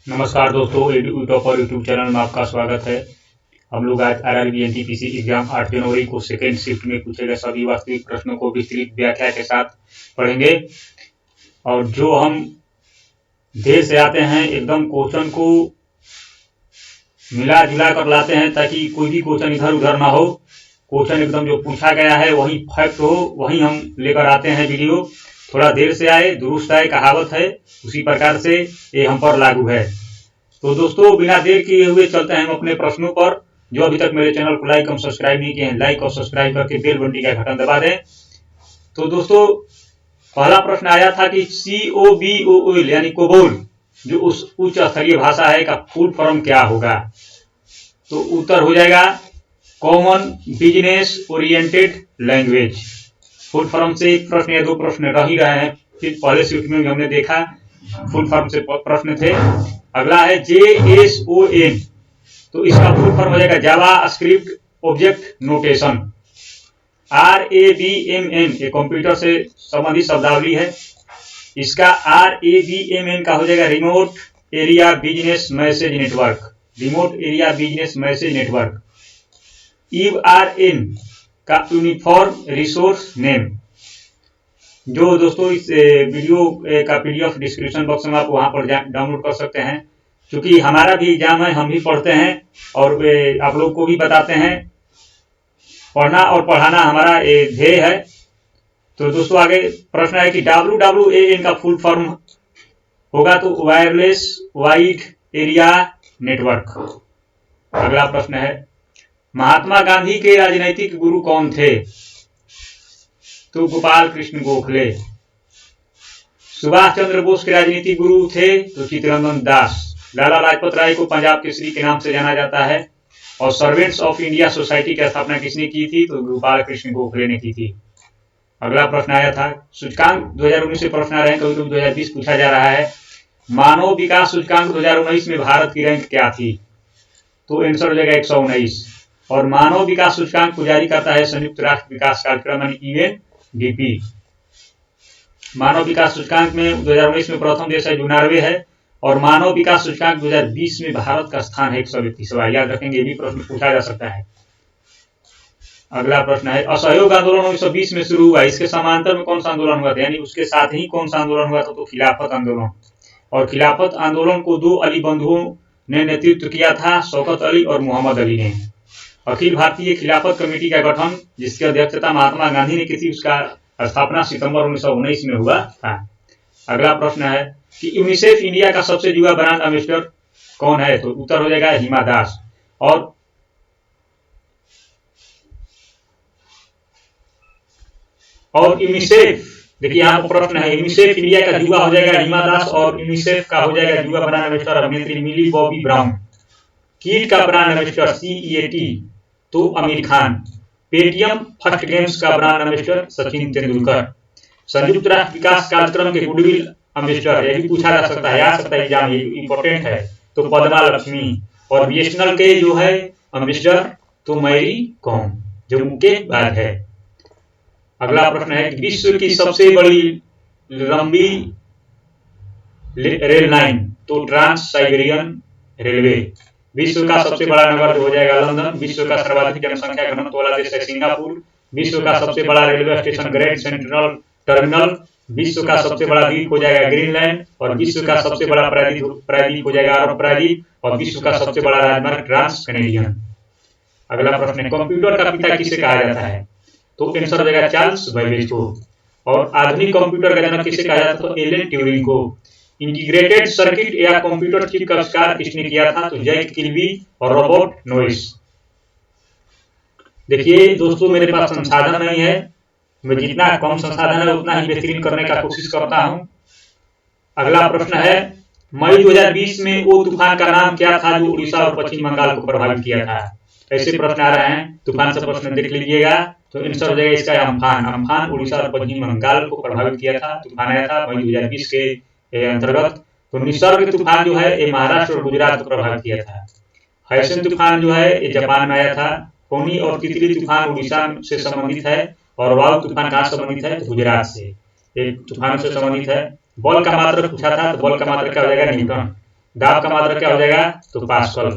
नमस्कार दोस्तों, topper YouTube channel में आपका स्वागत है। हम लोग आज आरआरबी एनटीपीसी एग्जाम 8 जनवरी को सेकेंड शिफ्ट में पूछे गए सभी वास्तविक प्रश्नों को विस्तृत व्याख्या के साथ पढ़ेंगे। और जो हम देर से आते हैं एकदम क्वेश्चन को मिला जुला कर लाते हैं ताकि कोई भी क्वेश्चन इधर उधर ना हो। क्वेश्चन एकदम जो पूछा गया है वही फैक्ट हो, वही हम लेकर आते हैं वीडियो। थोड़ा देर से आए दुरुस्त आए, कहावत है, उसी प्रकार से ये हम पर लागू है। तो दोस्तों बिना देर किए हुए चलते हैं हम अपने प्रश्नों पर। जो अभी तक मेरे चैनल को लाइक और सब्सक्राइब नहीं किए हैं, लाइक और सब्सक्राइब करके बेल घंटी का बटन दबा दें। तो दोस्तों पहला प्रश्न आया था कि COBOL यानी कोबोल जो उस उच्च स्तरीय भाषा है का फुल फॉर्म क्या होगा। तो उत्तर हो जाएगा common business oriented language. Full form से एक प्रश्न या दो प्रश्न रह ही रहे हैं, फिर पहले शिफ्ट में भी हमने देखा फुल फॉर्म से प्रश्न थे। अगला है JSON, तो इसका फुल फॉर्म हो जाएगा जावा स्क्रिप्ट ऑब्जेक्ट नोटेशन। RABMN ये कंप्यूटर से संबंधित शब्दावली है, इसका RABMN का हो जाएगा remote area business message network. Remote area business message network. URN का यूनिफॉर्म रिसोर्स नेम। जो दोस्तों इस वीडियो का PDF डिस्क्रिप्शन बॉक्स में आप वहां पर डाउनलोड कर सकते हैं। क्योंकि हमारा भी एग्जाम है, हम भी पढ़ते हैं और आप लोग को भी बताते हैं। पढ़ना और पढ़ाना हमारा ध्येय है। तो दोस्तों आगे प्रश्न है कि WWAN का फुल फॉर्म होगा तो वायरलेस वाइड एरिया नेटवर्क। अगला प्रश्न है महात्मा गांधी के राजनीतिक गुरु कौन थे। तो गोपाल कृष्ण गोखले। सुभाष चंद्र बोस के राजनीतिक गुरु थे तो चित्तरंजन दास। लाला लाजपत राय को पंजाब केसरी के नाम से जाना जाता है। और सर्वेंट्स ऑफ इंडिया सोसाइटी की स्थापना किसने की थी, तो गोपाल कृष्ण गोखले ने की थी। अगला प्रश्न आया था सूचकांक 2019 से प्रश्न आ रहे हैं, कभी कभी 2020 पूछा जा रहा है। मानव विकास सूचकांक 2019 में भारत की रैंक क्या थी, तो आंसर हो जाएगा 119। और मानव विकास सूचकांक को जारी करता है संयुक्त राष्ट्र विकास कार्यक्रम यानी UNDP। मानव विकास सूचकांक में 2019 में प्रथम देश है जो नॉर्वे है। और मानव विकास सूचकांक 2020 में भारत का स्थान है 131वां। याद रखेंगे, ये भी प्रश्न पूछा जा सकता है। अगला प्रश्न है असहयोग आंदोलन 1920 में शुरू हुआ, इसके समांतर में कौन सा आंदोलन हुआ था, यानी उसके साथ ही कौन सा आंदोलन हुआ था, तो खिलाफत आंदोलन। और खिलाफत आंदोलन को दो अली बंधुओं ने नेतृत्व किया था, शौकत अली और मोहम्मद अली ने। अखिल भारतीय खिलाफत कमेटी का गठन जिसकी अध्यक्षता महात्मा गांधी ने की थी, उसका स्थापना सितंबर 1919 में हुआ था। अगला प्रश्न है कि यूनिसेफ इंडिया का सबसे युवा ब्रांड एम्बेसडर कौन है, तो उत्तर हो जाएगा हिमा दास। और यूनिसेफ देखिए यहाँ पर प्रश्न है, यूनिसेफ इंडिया का युवा हो जाएगा हिमा दास और यूनिसेफ का हो जाएगा युवा ब्रांड एम्बेसडर अभिनेत्री मिली बॉबी ब्राउन। कीट का ब्रांड एम्बेसडर CEAT तो Aamir Khan. Paytm first games का ब्रांड एम्बेसडर सचिन तेंदुलकर। संयुक्त राष्ट्र विकास कार्यक्रम के गुडविल एम्बेसडर, यह भी पूछा जा सकता है, आ सकता है एग्जाम, ये इंपॉर्टेंट है, तो पद्मा लक्ष्मी। और BSNL के जो है एम्बेसडर तो मैरी कॉम जो मुक्केबाज है। अगला प्रश्न है विश्व की सबसे बड़ी लंबी रेल लाइन तो ट्रांस साइबेरियन रेलवे। विश्व का सबसे बड़ा नगर हो जाएगा लंदन। विश्व का सर्वाधिक जनसंख्या घनत्व वाला देश है सिंगापुर। विश्व का सबसे बड़ा railway station great central terminal. विश्व का सबसे बड़ा द्वीप हो जाएगा ग्रीनलैंड। और विश्व का सबसे बड़ा प्रायद्वीप हो जाएगा अरब प्रायद्वीप। और विश्व का सबसे बड़ा राजमार्ग ट्रांस कैनेडियन। अगला प्रश्न है कंप्यूटर का पिता किसे कहा जाता है, तो आंसर हो जाएगा चार्ल्स बेबेज को। और आधुनिक कंप्यूटर का जनक किसे कहा जाता है, तो एलन ट्यूरिंग को। इंटीग्रेटेड सर्किट या कंप्यूटर चिप का आविष्कार किसने किया था, तो जैक किल्बी और रॉबर्ट नोइस। देखिए दोस्तों मेरे पास संसाधन नहीं है, मैं जितना कम संसाधन है उतना ही बेहतरीन करने का कोशिश करता हूं। अगला प्रश्न है मई 2020 में वो तूफान का नाम क्या था जो उड़ीसा और पश्चिम बंगाल को प्रभावित किया था। ऐसे प्रश्न आ रहे हैं, तूफान से प्रश्न देख लीजिएगा। तो आंसर हो जाएगा इसका अम्फान। अम्फान उड़ीसा और पश्चिम बंगाल को प्रभावित किया था, तूफान आया था मई 2020 के अंतर्गत। तो निसर्ग तूफान जो है ये महाराष्ट्र और गुजरात को प्रभावित किया था। हैसन तूफान जो है ये जापान में आया था। फोनी और तितली तूफान उड़ीसा से संबंधित है। और वाव तूफान कहाँ संबंधित है, गुजरात से। एक तूफान से संबंधित है। बल का मात्रक पूछा था, तो बल का मात्रक क्या हो जाएगा न्यूटन। दाब का मात्रक क्या हो जाएगा, तो पास्कल।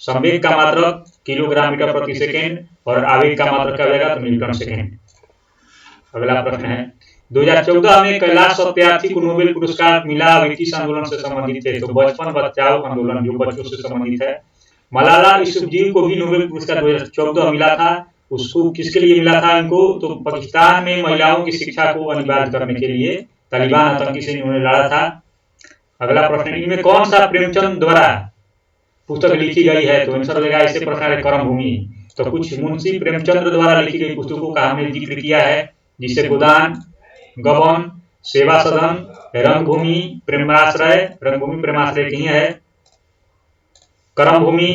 संवेग का मात्रक किलोग्राम मीटर प्रति सेकेंड और आवेग का मात्रक क्या हो जाएगा, तो न्यूटन सेकेंड। अगला प्रश्न है 2014 में कैलाश सत्यार्थी को नोबेल पुरस्कार मिला, वे किस आंदोलन से संबंधित थे, तो बचपन बचाओ आंदोलन, जो बच्चों से संबंधित है। मलाला यूसुफजई को भी नोबेल पुरस्कार 2014 मिला था, उसको किसके लिए मिला था इनको, तो पाकिस्तान में महिलाओं की शिक्षा को अनिवार्य करने के लिए तालिबान आतंकी से इन्होंने लड़ा था। अगला प्रश्न, इनमें कौन सा प्रेमचंद द्वारा पुस्तक लिखी गई है, तो आंसर हो जाएगा ऐसे प्रश्न है कर्म भूमि। तो कुछ मुंशी प्रेमचंद्र द्वारा लिखी गई पुस्तकों का हमने जिक्र किया है, जिसे गोदान, गबन, सेवा सदन, रंगभूमि, प्रेमाश्रय, रंगभूमि प्रेमाश्रय की है, कर्मभूमि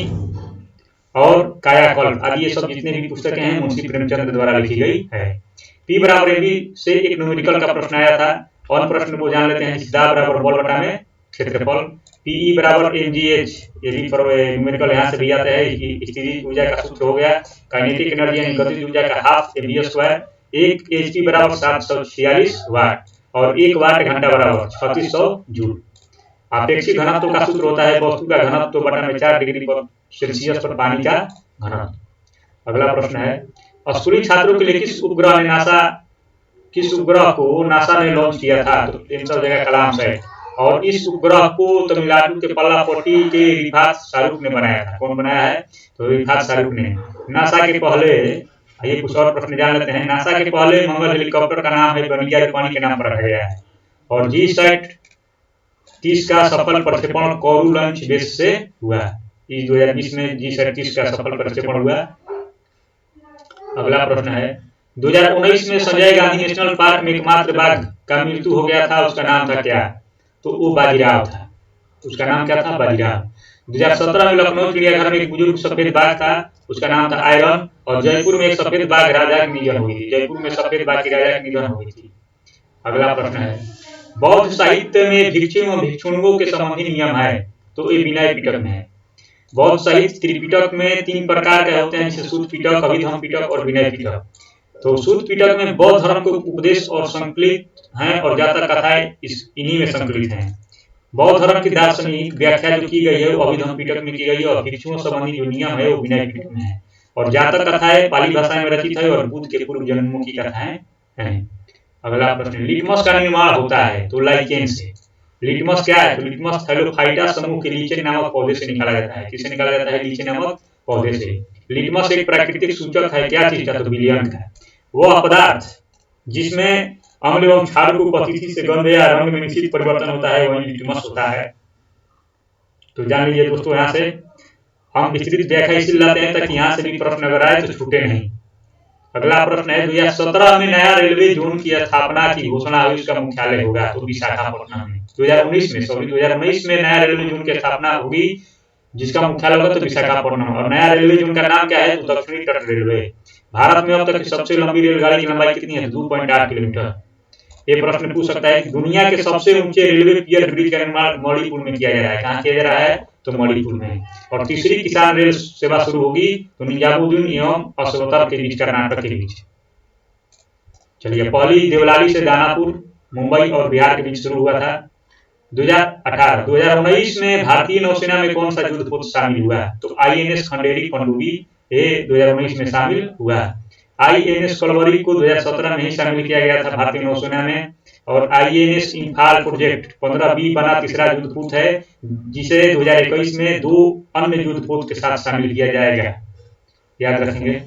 और कायाकल्प आदि, ये सब जितने भी पुस्तकें हैं मुंशी प्रेमचंद द्वारा लिखी गई है। P बराबर AB से एक न्यूमेरिकल का प्रश्न आया था, और प्रश्न को जान लेते हैं। दा बराबर बॉल बटा में क्षेत्रफल, PE बराबर mgh, ये भी न्यूमेरिकल यहाँ से भी आता है। स्थितिज ऊर्जा का सूत्र हो गया, काइनेटिक एनर्जी यानी गतिज ऊर्जा का हाफ mv², एक HP बराबर 746 वाट और 1 वाट घंटा बराबर 3600 जूल। अपेक्षित घनत्व का सूत्र होता है वस्तु का घनत्व बटा में 4 डिग्री सेल्सियस पर पानी का घनत्व। अगला प्रश्न है स्कूली छात्रों के लिए किस उपग्रह को नासा ने लॉन्च किया था, तो आंसर हो जाएगा कलाम सैट। और इस उपग्रह को तमिलनाडु के पल्लापट्टी के रिफात शाहरुख ने बनाया था। कौन बनाया है, तो रिफात शाहरुख ने। नासा के पहले, ये कुछ और प्रश्न जान लेते हैं। नासा के पहले मंगल हेलीकॉप्टर का नाम है बनिया रूपानी के नाम पर रखा गया है। और G-30 का सफल प्रक्षेपण कोरू लॉन्च बेस से हुआ। इस 2020 में G-30 का सफल प्रक्षेपण हुआ। अगला प्रश्न है 2019 में संजय गांधी नेशनल पार्क में एकमात्र बाघ का मृत्यु हो गया था, उसका नाम था क्या, तो वो बाजीराव था। उसका नाम क्या था, बाजीराव। 2017 में लखनऊ चिड़ियाघर में एक बुजुर्ग सफेद बाघ था, उसका नाम था आयरन। और जयपुर में एक सफेद बाघ राजा की निधन हुई थी। जयपुर में सफेद बाघ की राजा की निधन हुई थी। अगला प्रश्न है बौद्ध साहित्य में भिक्षु एवं भिक्षुणियों के संबंधी नियम है, तो ये विनय पिटक में है। बौद्ध साहित्य त्रिपिटक में 3 प्रकार के होते हैं, जैसे सूत पिटक, अभिधम्म पिटक और विनय पिटक। तो सूत पिटक में बौद्ध धर्म के उपदेश और संकलित हैं और जातक कथाएं इन्हीं में संकलित हैं। बौद्ध धर्म की दार्शनिक व्याख्या जो की गई है वो अभिधम्म पिटक में की गई है, और भिक्षुओं संबंधी जो नियम है वो विनय पिटक में है। और जातक कथाएं पाली भाषा में रचित है और बुद्ध के पूर्व जन्मों की कथाएं हैं। अगला प्रश्न, लिटमस का निर्माण होता है, तो लाइकेन से। लिटमस क्या है, तो लिटमस थैलोफाइटा समूह के लीचे नामक पौधे से निकाला जाता है। किससे निकाला जाता है, लीचे नामक पौधे से। लिटमस एक प्राकृतिक सूचक है, क्या चीज का, तो विलयन का। वह पदार्थ जिसमें अम्ल एवं क्षार की उपस्थिति से गंध या रंग में निश्चित परिवर्तन होता है वही लिटमस होता है। तो जान लीजिए दोस्तों, यहाँ से हम विस्तृत व्याख्या इसलिए लाते हैं ताकि यहाँ से भी प्रश्न अगर आए तो छूटे नहीं। अगला प्रश्न है 2017 में नया रेलवे जोन की स्थापना की घोषणा हुई, उसका मुख्यालय होगा तो विशाखापट्टनम में। 2019 में नया रेलवे जोन की स्थापना होगी जिसका मुख्यालय होगा तो विशाखापट्टनम। और नया रेलवे जोन का नाम क्या है, तो दक्षिणी तट रेलवे। भारत में अब तक की सबसे लंबी रेलगाड़ी की लंबाई कितनी है, 2.8 किलोमीटर। ये प्रश्न पूछ सकता है कि दुनिया के सबसे ऊंचे रेलवे पियर ब्रिज का निर्माण मणिपुर में किया जा रहा है। कहाँ किया जा रहा है, तो मणिपुर में। और तीसरी किसान रेल सेवा शुरू होगी तो निजामुद्दीन एवं असोतर के बीच, कर्नाटक के बीच। चलिए, पहली देवलाली से दानापुर मुंबई और बिहार के बीच शुरू हुआ था। 2019 में भारतीय नौसेना में कौन सा युद्धपोत शामिल हुआ, तो INS खंडेरी पनडुब्बी, ये 2019 में शामिल हुआ। INS कलवरी को 2017 में ही शामिल किया गया था भारतीय नौसेना में। और INS इंफाल प्रोजेक्ट 15B बना तीसरा युद्धपोत है, जिसे 2021 में 2 अन्य युद्धपोत के साथ शामिल किया जाएगा। याद रखेंगे।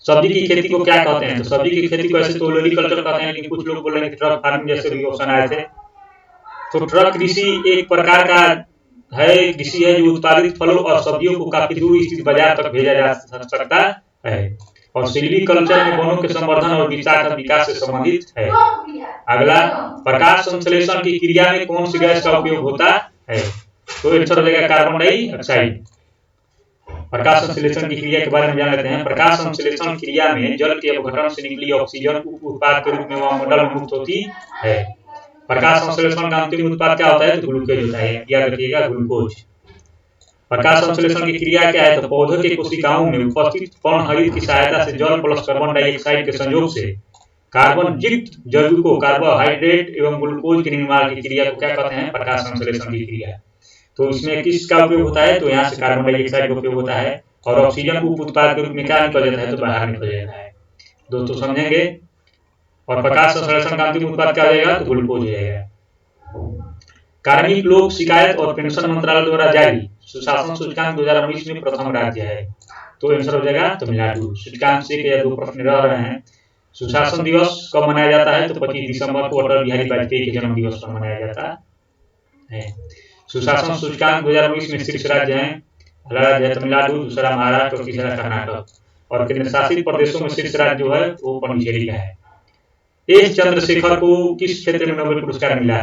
सब्जी की खेती को क्या कहते हैं, तो सब्जी की खेती को ऐसे तो ओलिकल्चर कहते हैं, लेकिन कुछ लोग बोल रहे हैं कि ट्रक फार्मिंग जैसे भी ऑप्शन आए थे। तो ट्रक कृषि एक प्रकार का है, कृषि है जो उत्पादित फलों और सब्जियों को काफी दूर स्थित बाजार तक भेजा जा सकता है। और सिल्वीकल्चर में वनों के संवर्धन और विकास से संबंधित है। अगला, प्रकाश संश्लेषण की क्रिया में कौन सी गैस का उपयोग होता है, तो आंसर हो जाएगा कार्बन डाइऑक्साइड। प्रकाश संश्लेषण की क्रिया के बारे में जान लेते हैं। प्रकाश संश्लेषण क्रिया में जल के अपघटन से निकली ऑक्सीजन उत्पाद के रूप में वायुमंडल में मुक्त होती है। प्रकाश संश्लेषण का अंतिम उत्पाद क्या होता है, तो ग्लूकोज होता है। याद रखिएगा, ग्लूकोज। प्रकाश संश्लेषण की क्रिया क्या है, तो पौधे की कोशिकाओं में उपस्थित पर्णहरित की सहायता से जल प्लस कार्बन डाइऑक्साइड के संयोग से कार्बन युक्त यौगिकों कार्बोहाइड्रेट एवं ग्लूकोज के निर्माण की क्रिया को क्या कहते हैं, प्रकाश संश्लेषण की क्रिया। तो इसमें किसका उपयोग होता है? तो यहाँ से कार्बन डाइऑक्साइड का उपयोग होता है और ऑक्सीजन उप उत्पाद के रूप में क्या निकल जाता है? तो बाहर निकल जाता है। दोस्तों समझेंगे। और प्रकाश संश्लेषण का अंतिम उत्पाद क्या हो जाएगा? तो ग्लूकोज हो जाएगा। कार्मिक लोक शिकायत और पेंशन मंत्रालय द्वारा जारी सुशासन सूचकांक 2019 में प्रथम राज्य है। तो आंसर हो जाएगा तमिलनाडु। सूचकांक से के 2 प्रश्न रह रहे हैं। सुशासन दिवस कब मनाया जाता है? तो 25 दिसंबर को अटल बिहारी वाजपेयी के जन्म दिवस पर मनाया जाता है। सुशासन सूचकांक 2019 में शीर्ष राज्य हैं। पहला राज्य है तमिलनाडु, दूसरा महाराष्ट्र और तीसरा कर्नाटक। और केंद्र शासित प्रदेशों में शीर्ष राज्य जो है वो पौंडीचेरी का है। एस चंद्रशेखर को किस क्षेत्र में नोबेल पुरस्कार मिला?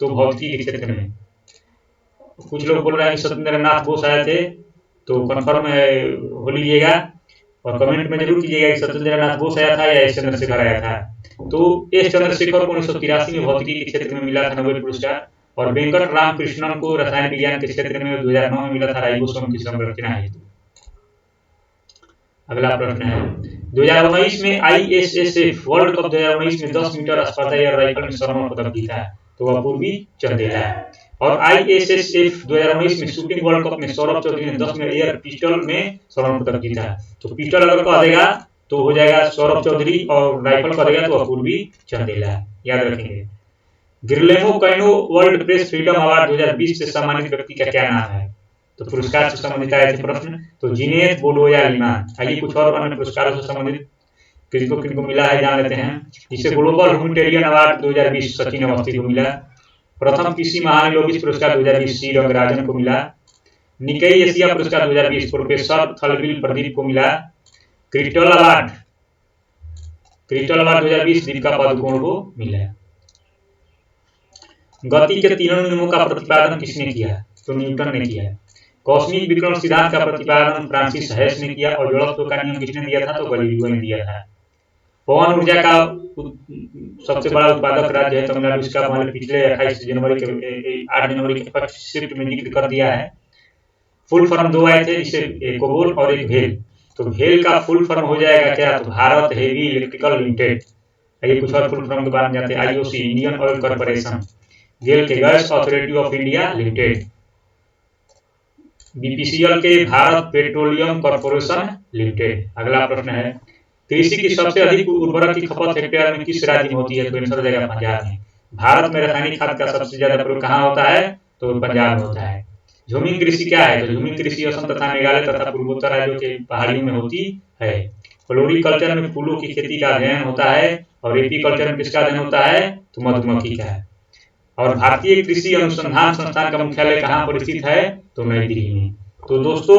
तो भौतिकी के क्षेत्र में। कुछ लोग बोल रहे हैं सत्येंद्र नाथ बोस आए थे, तो कंफर्म हो लीजिएगा और कमेंट में जरूर कीजिएगा कि सत्येंद्र नाथ बोस आया था या एस चंद्रशेखर आया था। तो एस चंद्रशेखर को 1983 में भौतिकी के क्षेत्र में मिला था नोबेल पुरस्कार और वेंकट राम कृष्णन को रसायन विज्ञान के क्षेत्र में 2009 में मिला था राइबोसोम की संरचना हेतु। अगला प्रश्न है 2019 में ISSF वर्ल्ड कप 2019 में 10 मीटर स्पर्धा एयर राइफल में स्वर्ण पदक जीता, तो अपूर्वी चंदेला। और ISSF 2019 में शूटिंग वर्ल्ड कप में सौरभ चौधरी ने 10 में एयर पिस्टल में स्वर्ण पदक जीता। तो पिस्टल अगर कह देगा तो हो जाएगा सौरभ चौधरी और राइफल कह देगा तो अपूर्वी चंदेला, याद रखेंगे। Guillermo Cano world press freedom award 2020 से सम्मानित व्यक्ति का क्या नाम है? तो पुरस्कार से संबंधित आए थे प्रश्न, तो जिनेत बोडोया लिमान। आइए कुछ और अन्य पुरस्कारों से संबंधित किनको किनको मिला है जान लेते हैं। जिसे global humanitarian award 2020 Sachin Awasthi को मिला। प्रथम कृषि महान लोबिस पुरस्कार 2020 सी रंगराजन को मिला। निकई एशिया पुरस्कार 2020 प्रोफेसर थलबिल प्रदीप को मिला। क्रिस्टल अवार्ड 2020 दीपिका पादुकोण को मिला। गति के तीनों नियमों का प्रतिपादन किसने किया? तो न्यूटन ने किया। कॉस्मिक विकिरण सिद्धांत का प्रतिपादन फ्रांसिस हेस ने किया और जड़त्व का नियम किसने दिया था? तो गैलीलियो ने दिया था। पवन ऊर्जा का सबसे बड़ा उत्पादक राज्य है तमिलनाडु। इसका हमारे पिछले 8 जनवरी के शिफ्ट में जिक्र कर दिया है। फुल फॉर्म 2 आए थे, जिसे कोबोल और एक भेल। तो भेल का फुल फॉर्म हो जाएगा क्या? तो भारत हेवी इलेक्ट्रिकल लिमिटेड। आइए कुछ और फुल फॉर्म के बारे में जाते हैं। IOC Indian oil corporation. GAIL के gas authority of India limited. BPCL के भारत पेट्रोलियम कॉर्पोरेशन लिमिटेड। अगला प्रश्न है कृषि की सबसे अधिक उर्वरक की खपत हेक्टेयर में किस राज्य में होती है? तो आंसर देगा पंजाब में। भारत में रासायनिक खाद का सबसे ज्यादा प्रयोग कहाँ होता है? तो पंजाब में होता है। झूमिंग कृषि क्या है? तो झूमिंग कृषि असम तथा मेघालय तथा पूर्वोत्तर राज्यों के पहाड़ियों में होती है। फ्लोरिकल्चर में फूलों की खेती का अध्ययन होता है और एपीकल्चर में किसका अध्ययन होता है? तो मधुमक्खी का है। और भारतीय कृषि अनुसंधान संस्थान का मुख्यालय कहाँ पर स्थित है? तो नई दिल्ली में। तो दोस्तों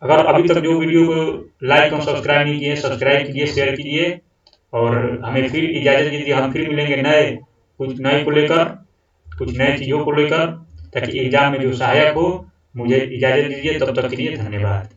अगर अभी तक जो वीडियो को लाइक और सब्सक्राइब नहीं किए, सब्सक्राइब कीजिए, शेयर कीजिए और हमें फिर इजाजत दीजिए। हम फिर मिलेंगे कुछ नए को लेकर, कुछ नए चीजों को लेकर, ताकि एग्जाम में जो सहायक हो। मुझे इजाजत दीजिए, तब तक के लिए धन्यवाद।